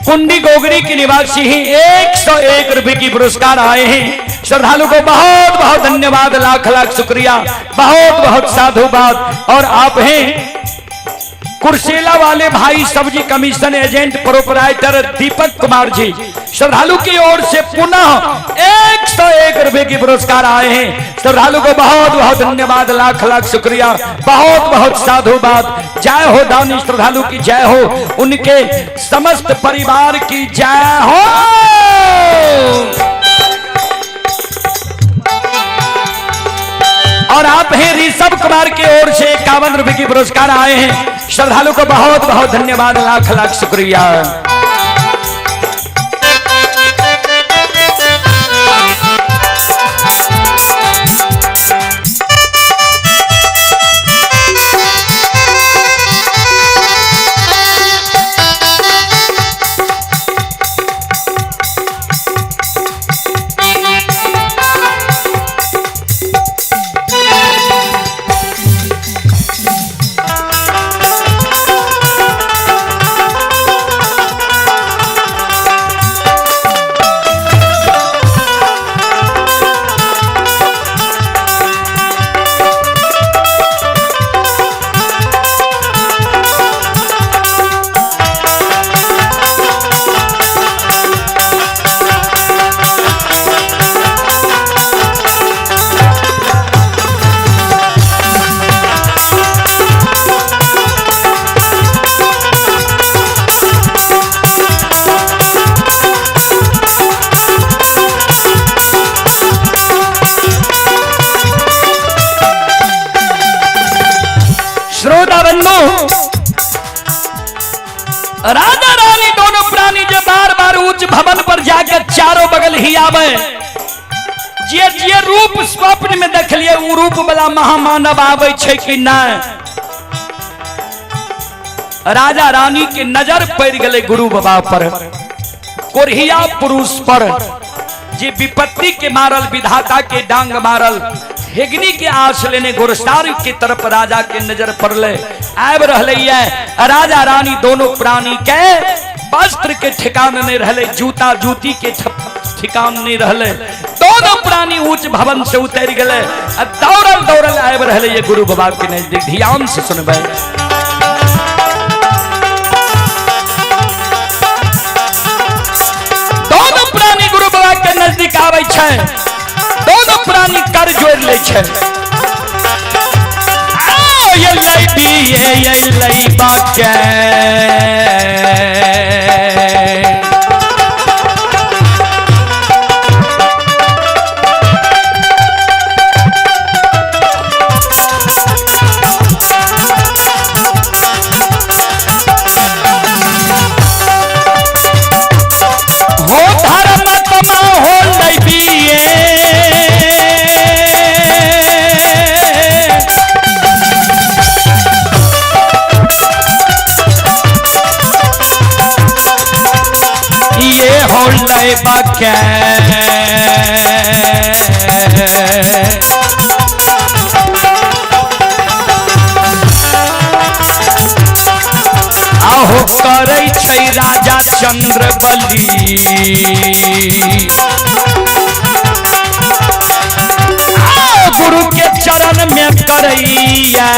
कुंडी गोगरी के निवासी हैं, 101 रुपए की पुरस्कार आए हैं। श्रद्धालु को बहुत बहुत धन्यवाद, लाख लाख शुक्रिया, बहुत बहुत साधुवाद। और आप हैं कुर्सेला वाले भाई सब्जी commission agent proprietor Deepak Kumar ji, श्रद्धालु की ओर से पुनः 101 रुपए की पुरस्कार आए हैं। श्रद्धालु को बहुत बहुत धन्यवाद, लाख लाख शुक्रिया, बहुत बहुत साधुवाद। जय हो दानी श्रद्धालु की जय हो, उनके समस्त परिवार की जय हो। और आप हैं ऋषभ कुमार की ओर से 51 रुपए की पुरस्कार आए हैं। श्रद्धालु को बहुत बहुत धन्यवाद, लाख लाख शुक्रिया। राजा रानी दोनों प्राणी जो बार बार उच्च भवन पर जाकर चारों बगल ही आवे, जे रूप स्वप्न में देख लिए वो रूप वाला महामानव आवे छे कि नहीं। राजा रानी के नजर पड़ गए गुरु बाबा पर, कोरिया पुरुष पर, जे विपत्ति के मारल, विधाता के डांग मारल, हेगनी के आस लेने गोरस्तार की तरफ राजा के नजर पड़ले आब रहले। राजा रानी दोनों प्राणी के वस्त्र के ठिकान नहीं रहले, जूता जूती के ठिकान नहीं रहले। दोनों प्राणी उच्च भवन से उतर गए, दौड़ल दौड़ल आब रहले ये गुरु बाबा के नजदीक। ध्यान से सुनबे, दोनों प्राणी गुरु बाबा के नजदीक आवे छे, दोनों प्राणी कर जोड़ ले छे। ये लई बिये ये लई बाके हो धर्म तमा हो लई बिये लय बाके आहो करे छै राजा चंद्रबली, गुरु के चरण में करैया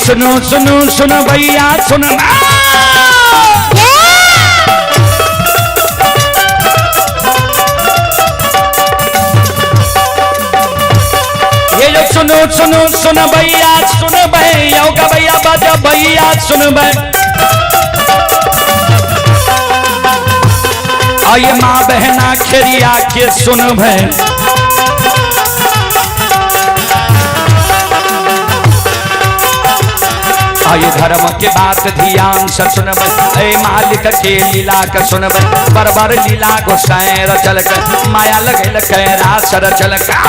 सुनो सुनो सुनो भैया सुनो ये जो सुनो सुनो सुनो भैया सुनो भैया का भैया बाजा भैया सुनो भैया आइए माँ बहना खेरिया के सुन भै आइए धर्म के बात ध्यान से सुन भै मालिक के लीला के सुन भै बरबर लीला गोसाई रचल के माया लगल के रास रचल का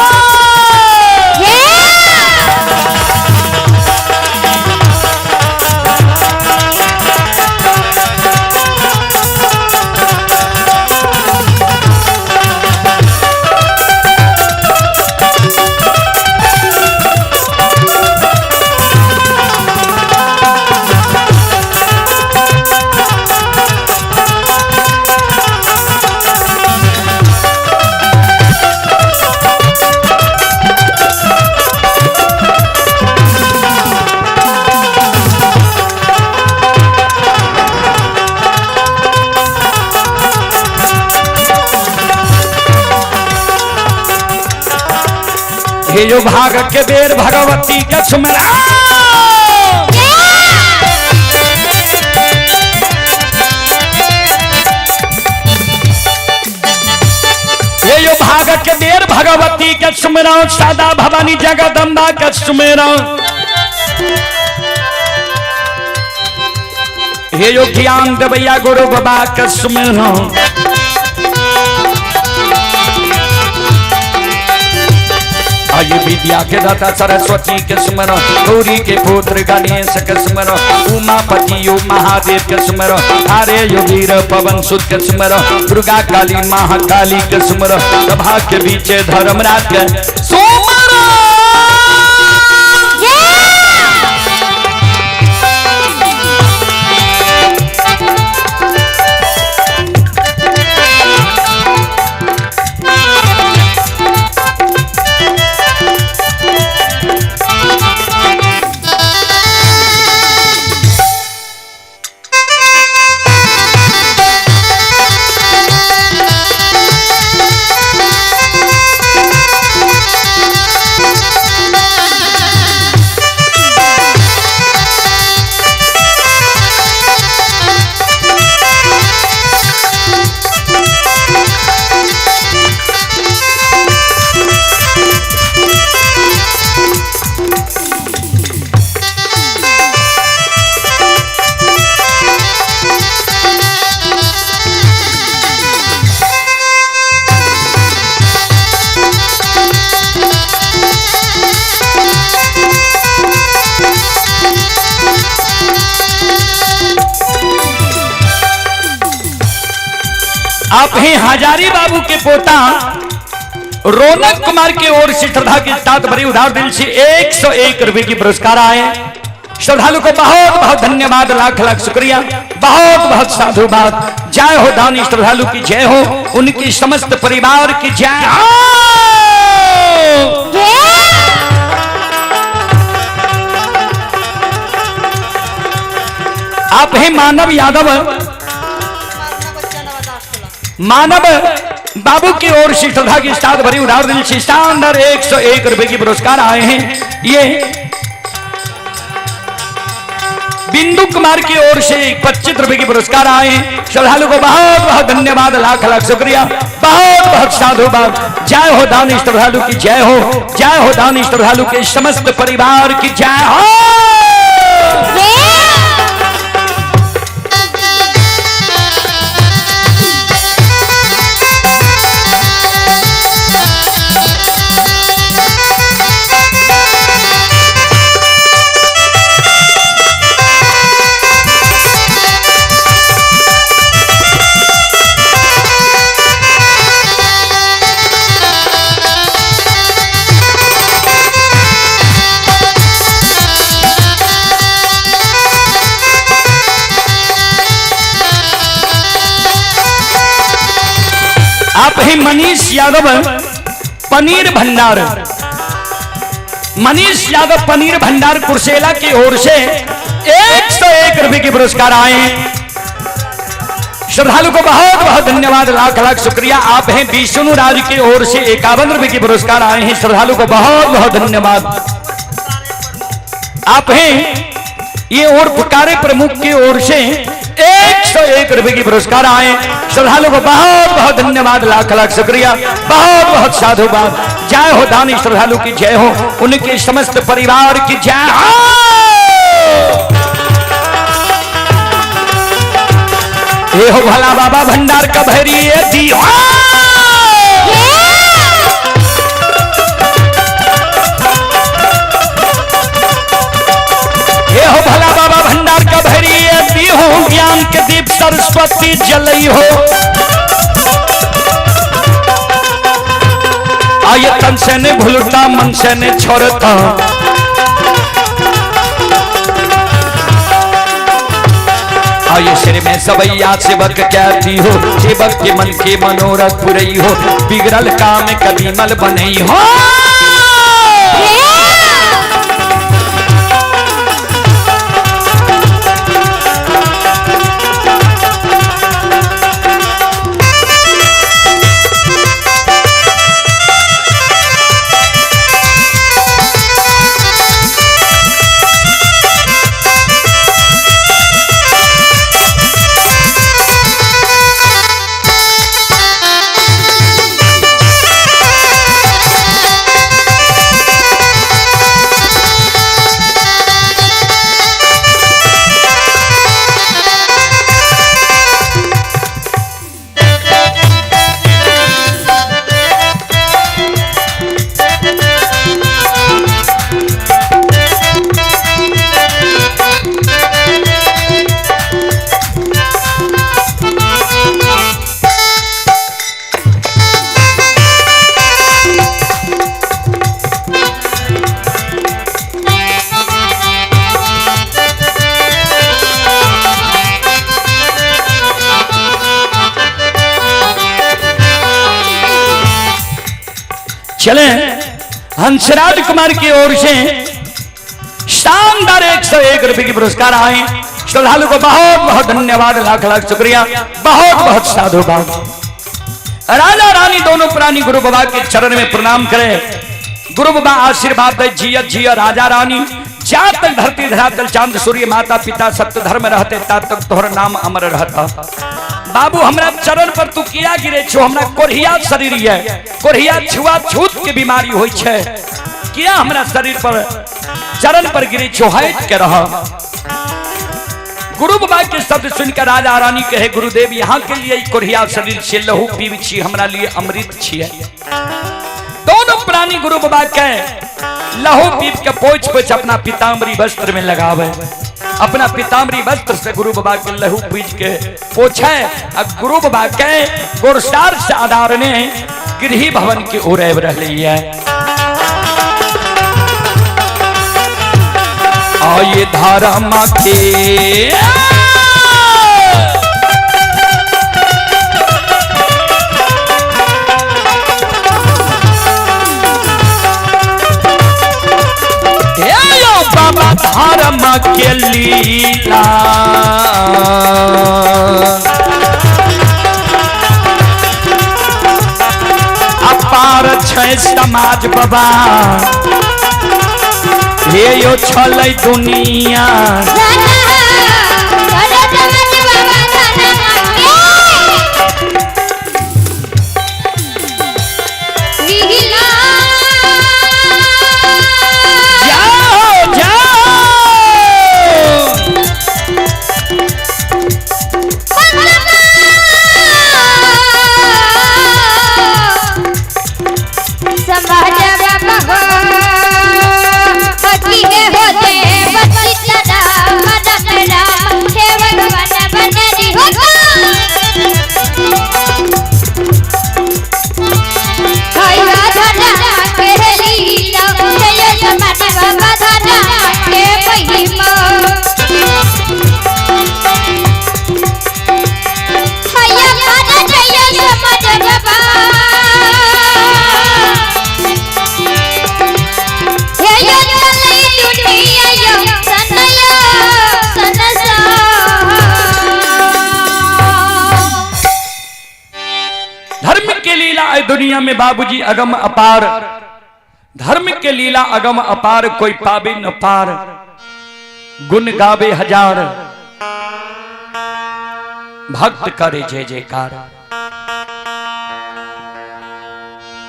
ये जो भाग के बेर भगवती के सुमरा ये जो भाग के बेर भगवती के सुमरा सादा भवानी जगदम्बा के सुमरा ये जो ज्ञान देवैया गुरु बाबा के सुमरा आइए विद्या के दाता सरस्वती के स्मरण गौरी के पुत्र गणेश के स्मरण उमापति महादेव के स्मरण आर्य योगीर पवन सुत के स्मरण दुर्गा काली महाकाली के स्मरण सभा के बीच धर्मराज के आप ही हजारी बाबू के पोता रौनक कुमार की ओर से श्रद्धा के साथ बड़ी उधार दिल से 101 रुपए की पुरस्कार आए। श्रद्धालु को बहुत बहुत धन्यवाद, लाख लाख शुक्रिया, बहुत बहुत साधुवाद। जय हो दानी श्रद्धालु की जय हो, उनकी समस्त परिवार की जय हो। आप हैं मानव यादव, मानव बाबू की ओर से श्रद्धा के साथ भरी उधार दिल से शानदार 101 रुपए की पुरस्कार आए हैं। ये बिंदु कुमार की ओर से 25 रुपए की पुरस्कार आए हैं। श्रद्धालु को बहुत बहुत धन्यवाद, लाख लाख शुक्रिया, बहुत बहुत साधुवाद। जय हो दानी श्रद्धालु की जय हो, जय हो दानी श्रद्धालु के समस्त परिवार की जय हो। आप ही मनीष यादव पनीर भंडार, मनीष यादव पनीर भंडार कुर्सेला की ओर से 101 रुपए के पुरस्कार आए हैं। श्रद्धालु को बहुत बहुत धन्यवाद, लाख लाख शुक्रिया। आप हैं विष्णु राज की ओर से 51 रुपए के पुरस्कार आए हैं। श्रद्धालु को बहुत बहुत धन्यवाद। आप हैं ये और पुकारे प्रमुख की ओर से 101 रुपए के पुरस्कार आए। श्रद्धालु को बहुत बहुत धन्यवाद, लाख लाख शुक्रिया, बहुत बहुत साधुवाद। जय हो दानी श्रद्धालु की जय हो, उनके समस्त परिवार की जय हो। ये हो भला बाबा भंडार का भैरी दी हो। ये हो भला बाबा भंडार का भैरी दी हो, ज्ञान के दीप सरस्वती जलई हो। आये तन से ने भूलता, मन से ने छोड़ता, आये सिर में सबैया सेवक कहती हो, सेवक के मन के मनोरथ पुरई हो, बिगड़ल काम कभी मल बनई हो। चले हंसराज कुमार की ओर से शानदार 101 रुपए के पुरस्कार आए। श्रद्धालु को बहुत बहुत धन्यवाद, लाख लाख शुक्रिया, बहुत बहुत साधुवाद। राजा रानी दोनों प्राणी गुरु बाबा के चरण में प्रणाम करें। गुरु बाबा आशीर्वाद दे, जिया जिया राजा रानी, जहाँ तक धरती धरातल चांद सूर्य माता पिता सत्य धर्म रहते ता तक तोहर नाम अमर रहता। बाबू हमरा चरण पर तू किया गिरे छो, हमरा कोढ़िया शरीर है, कोढ़िया छुआ छूत के बीमारी होई छे, किया हमरा शरीर पर चरण पर गिरे छो, हट के रह। गुरु बाबा के शब्द सुनकर राजा रानी कहे, गुरुदेव यहाँ के लिए कोढ़िया शरीर से लहू पीब छी, हमरा लिए अमृत छिए। दोनों प्राणी गुरु बाबा के लहू पीप के पोछ पोछ अपना पीताम्बरी वस्त्र में लगावे, अपना पीताम्बरी वस्त्र से गुरु बाबा के लहू पीच के पोछे। अब गुरु बाबा के गोरसार से आधार ने गृह भवन की ओर रही है। आये धारा माँ के बाबा धर्म के लीला, अपार छै समाज बाबा, हे यो छलै दुनिया। समाज बाबा हो, होते बच्ची दादा दुनिया में बाबूजी अगम अपार, धर्म के लीला अगम अपार, कोई पावे न पार, गुण गावे हजार, भक्त करे जय जयकार।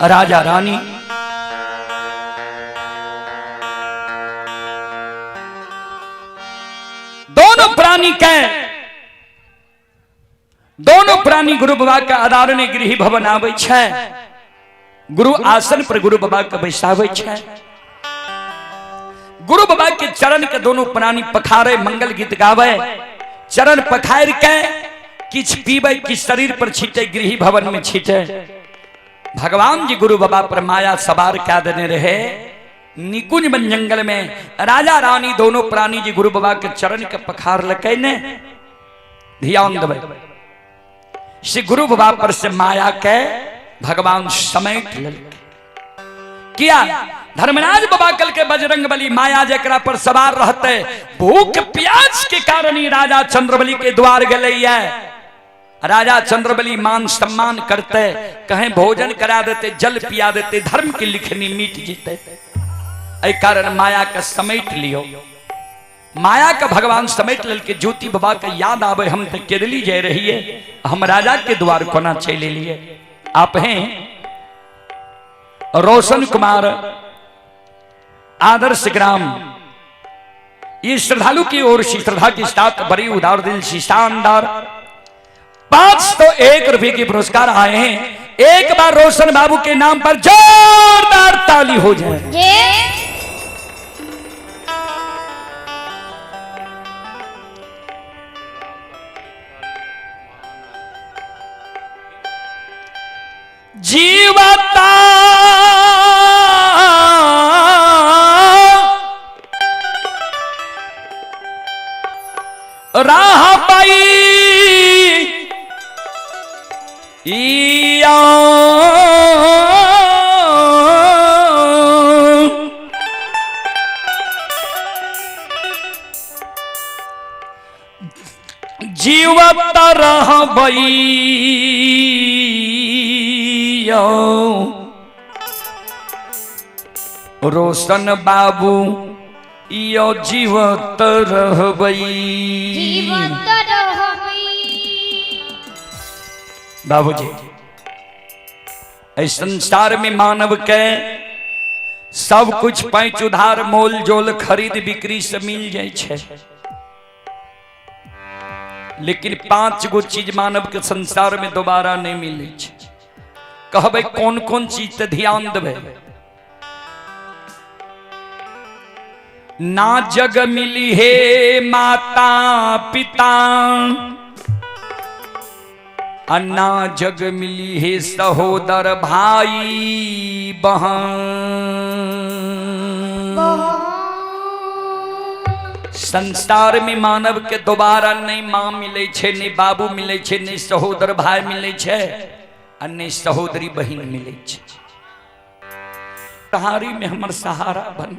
राजा रानी दोनों प्राणी गुरु बाबा का आदरणीय गृह भवन आवे छै, गुरु आसन पर गुरु बाबा के बैसावे छै। गुरु बाबा के चरण के दोनों प्राणी पखारे, मंगल गीत गावे, चरण पखार के किछ पीबे, किछ शरीर पर छीटे, गृह भवन में छीटे। भगवान जी गुरु बाबा पर माया सवार क्या देने रहे। निकुंज बन जंगल में राजा रानी दोनों प्राणी जी गुरु बाबा के चरण के पखार लके ने। ध्यान देवे, श्री गुरु बाबा पर से माया के भगवान समेट लेलके। किया धर्मराज बाबा कल के बजरंग बली माया जकरा पर सवार रहते, भूख प्यास के कारण ही राजा चंद्रबली के द्वार गले। राजा चंद्रबली मान सम्मान करते, कहें भोजन करा देते, जल पिया देते, धर्म की लिखनी मिट जीते। ऐ कारण माया का समेट लियो, माया का भगवान समेट लेल के। ज्योति बाबा के याद आवे, हम तो केरली जा रही है, हम राजा के द्वार कोना चले लिए। आप हैं रोशन कुमार, आदर्श ग्राम। ये श्रद्धालु की ओर से श्रद्धा की साथ बड़ी उदार दिल से शानदार 501 रुपए के पुरस्कार आए हैं। एक बार रोशन बाबू के नाम पर जोरदार ताली हो जाए। जीवता राह पाई जीवत रह रोशन बाबू यो जीवत रहबई। बाबूजी इस संसार में मानव के सब कुछ पैंच उधार मोल जोल खरीद बिक्री से मिल जाए छे, लेकिन 5 गो चीज मानव के संसार में दोबारा नहीं मिले छे। कहबे कौन कौन चीज ते ध्यान देबे। ना जग मिली है माता पिता, अन्ना जग मिली है सहोदर भाई बहन। संसार में मानव के दोबारा नहीं माँ मिले छे, नहीं बाबू मिले छे, नहीं सहोदर भाई मिले छे, और नहीं सहोदरी बहन मिले छे। तहारी में हमर सहारा बन।